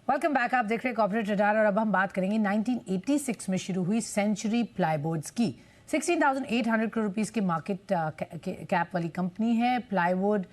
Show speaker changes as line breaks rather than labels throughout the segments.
Welcome back. आप देख रहे हैं कॉर्पोरेट रडार और अब हम बात करेंगे 1986 में शुरू हुई सेंचुरी प्लाईवुड्स की। 16,800 करोड़ रुपीस की मार्केट कैप वाली कंपनी है। Plywood,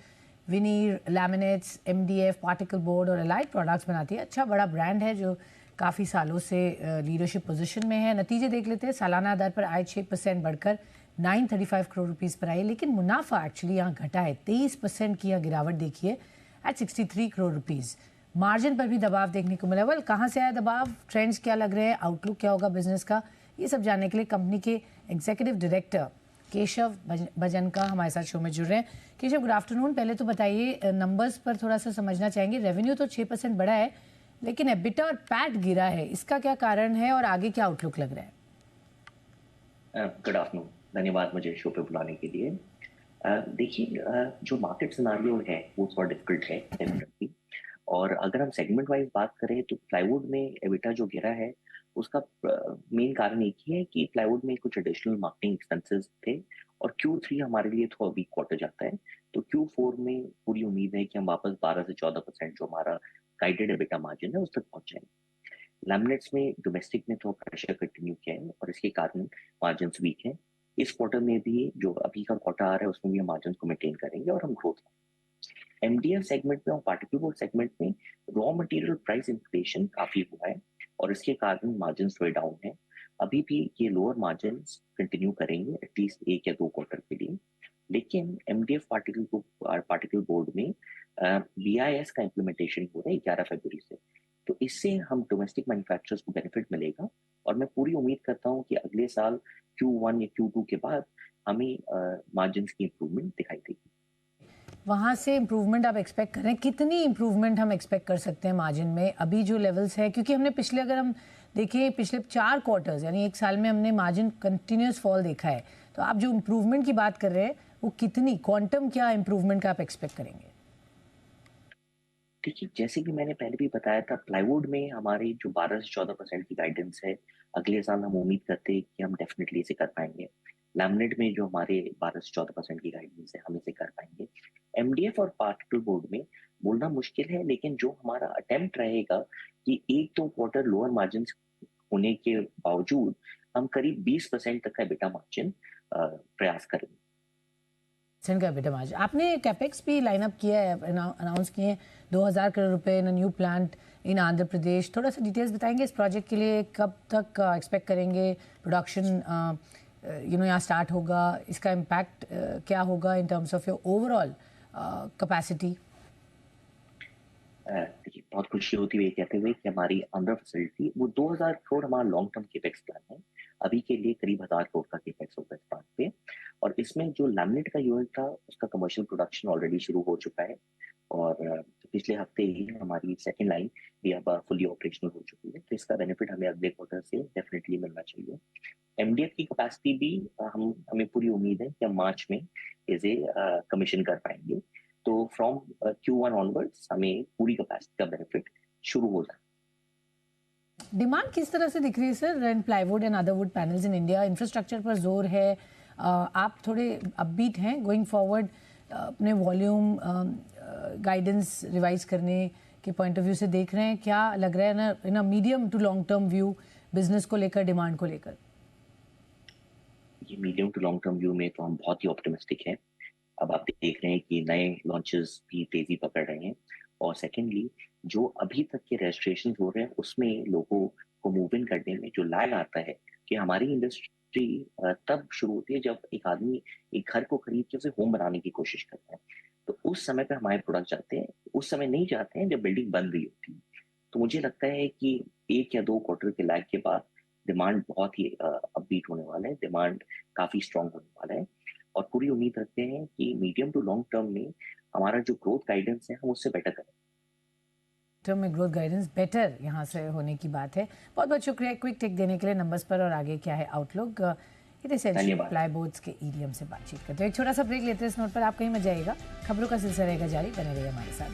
veneer, laminates, MDF, particle board और अलाइड प्रोडक्ट्स बनाती है। अच्छा बड़ा ब्रांड है जो काफ़ी सालों से लीडरशिप पोजीशन में है। नतीजे देख लेते हैं। सालाना आधार पर आय 6% बढ़कर 935 करोड़ रुपीस पर आई, लेकिन मुनाफा एक्चुअली यहाँ घटा है। 23% की यहाँ गिरावट देखिए एट 63 करोड़ रुपीस। मार्जिन पर भी दबाव देखने को मिला। वेल, कहाँ से आया दबाव, ट्रेंड्स क्या लग रहे हैं, आउटलुक क्या होगा बिजनेस का, ये सब जानने के लिए कंपनी के एग्जीक्यूटिव डायरेक्टर केशव भजनका हमारे साथ शो में जुड़ रहे हैं। Keshav, good afternoon. पहले तो बताइए, नंबर्स पर थोड़ा सा समझना चाहेंगे। रेवेन्यू तो 6% बढ़ा है, लेकिन एबिटा और पैट गिरा है, इसका क्या कारण है और आगे क्या आउटलुक लग रहा है?
गुड आफ्टरनून, धन्यवाद मुझे शो पे बुलाने के लिए। देखिए, जो मार्केट सिनारियो है वो थोड़ा डिफिकल्ट है डेफिनेटली। और अगर हम सेगमेंट वाइज बात करें तो प्लाईवुड में एबिटा जो गिरा है उसका मेन कारण एक ही है कि प्लाईवुड में कुछ एडिशनल मार्केटिंग एक्सपेंसेस थे और Q3 हमारे लिए थोड़ा वीक क्वार्टर जाता है। तो Q4 में पूरी उम्मीद है कि हम वापस 12 से 14% जो हमारा गाइडेड एबिटा मार्जिन है उस तक पहुंच जाएंगे। लैमिनेट्स में डोमेस्टिक में थोड़ा प्रेशर कंटिन्यू किया है और इसके कारण मार्जिन वीक है। इस क्वार्टर में भी जो अभी का क्वार्टर आ रहा है उसमें भी हम मार्जिन को मेंटेन करेंगे और हम ग्रोथ। एमडीएफ सेगमेंट में और पार्टिकल बोर्ड सेगमेंट में रॉ मटेरियल प्राइस इन्फ्लेशन काफी हुआ है और इसके कारण मार्जिन थोड़े डाउन है। अभी भी ये लोअर मार्जिन कंटिन्यू करेंगे एटलीस्ट 1 या 2 क्वार्टर के लिए। लेकिन एमडीएफ पार्टिकल बोर्ड में बीआईएस का इम्प्लीमेंटेशन हो रहा है 11 फरवरी से। तो इससे हम डोमेस्टिक मैन्युफैक्चरर्स को बेनिफिट मिलेगा और मैं पूरी उम्मीद करता हूँ कि अगले साल Q1 या Q2 के बाद हमें मार्जिन की इंप्रूवमेंट दिखाई देगी।
वहाँ से इम्प्रूवमेंट आप एक्सपेक्ट कर रहे हैं? कितनी इम्प्रूवमेंट हम एक्सपेक्ट कर सकते हैं मार्जिन में अभी जो लेवल्स है? क्योंकि हमने पिछले, अगर हम देखें पिछले 4 क्वार्टर्स यानी 1 साल में हमने मार्जिन कंटिन्यूस फॉल देखा है। तो आप जो इम्प्रूवमेंट की बात कर रहे हैं वो कितनी, क्वांटम क्या इम्प्रूवमेंट का आप एक्सपेक्ट करेंगे?
देखिए, जैसे कि मैंने पहले भी बताया था, प्लाईवुड में हमारी जो 12 से 14% की गाइडेंस है, अगले साल हम उम्मीद करते हैं कि हम डेफिनेटली इसे कर पाएंगे। लैमिनेट में जो हमारे 12 से 14% की गाइडेंस है, हम इसे कर पाएंगे। एमडीएफ और पार्टिकल बोर्ड में बोलना मुश्किल है, लेकिन जो हमारा अटेम्प्ट रहेगा कि 1-2 क्वार्टर लोअर मार्जिन होने के बावजूद हम करीब 20% तक का एबिटा मार्जिन प्रयास करेंगे।
का बेटा मार्जिन आपने कैपेक्स भी लाइनअप किया है, अनाउंस किए हैं 2000 करोड़ रुपए इन new plant in Andhra Pradesh. थोड़ा सा डिटेल्स बताएंगे इस प्रोजेक्ट के लिए, कब तक एक्सपेक्ट करेंगे प्रोडक्शन यहाँ स्टार्ट होगा, इसका इम्पैक्ट क्या होगा in terms of your overall capacity?
देखिए, बहुत खुशी होती है कहते हुए कि हमारी आंध्र फैसिलिटी वो 2000 करोड़ हमारा लॉन्ग टर्म केपेक्स प्लान है। अभी के लिए करीब 1000 करोड़ का केपेक्स होगा इस प्लान पे। और इसमें जो लैमिनेट का यूनिट था उसका कमर्शियल प्रोडक्शन ऑलरेडी शुरू हो चुका है और पिछले हफ्ते ही हमारी सेकेंड लाइन भी अब फुली ऑपरेशनल हो चुकी है। तो इसका बेनिफिट हमें अगले क्वार्टर से डेफिनेटली मिलना चाहिए। एमडीएफ की कैपेसिटी भी हमें पूरी उम्मीद है कि हम मार्च में इसे कमीशन कर पाएंगे। तो फ्रॉम Q1 ऑनवर्ड्स हमें पूरी कैपेसिटी का बेनिफिट शुरू हो जाए।
डिमांड किस तरह से दिख रही है sir in plywood and other would panels in India? Infrastructure पर जोर है, आप थोड़े अपबीट हैं गोइंग फॉरवर्ड अपने वॉल्यूम गाइडेंस रिवाइज करने के पॉइंट ऑफ व्यू से देख रहे हैं? क्या लग रहा है ना in a medium to long term view business को लेकर, डिमांड को लेकर?
ये medium to long term view में तो हम बहुत ही ऑप्टिमिस्टिक हैं। अब आप देख रहे हैं कि नए लॉन्चेस भी तेजी पकड़ रहे हैं और सेकेंडली जो अभी तक के रजिस्ट्रेशन हो रहे हैं उसमें लोगों को मूव इन करने में जो लैग आता है कि हमारी इंडस्ट्री तब शुरू होती है जब एक आदमी एक घर को खरीद के उसे होम बनाने की कोशिश करता है। तो उस समय पे हमारे प्रोडक्ट जाते हैं, उस समय नहीं जाते हैं जब बिल्डिंग बन रही होती है। तो मुझे लगता है कि 1 या 2 क्वार्टर के लैग के बाद डिमांड बहुत ही अपबीट होने वाला है, डिमांड काफी स्ट्रांग होने वाला है और पूरी उम्मीद रखते हैं कि मीडियम टू लॉन्ग टर्म में हमारा जो ग्रोथ गाइडेंस है हम उससे बेटर करें।
टर्म में ग्रोथ गाइडेंस बेटर यहाँ से होने की बात है। बहुत बहुत शुक्रिया क्विक टेक देने के लिए नंबर्स पर और आगे क्या है आउटलुक। प्लाईबोर्ड्स के ईडीएम से बातचीत करते हैं। एक छोटा सा ब्रेक लेते हैं। इस नोट पर आप कहीं मत जाइएगा, खबरों का सिलसिला रहेगा जारी, बने रहिए हमारे साथ।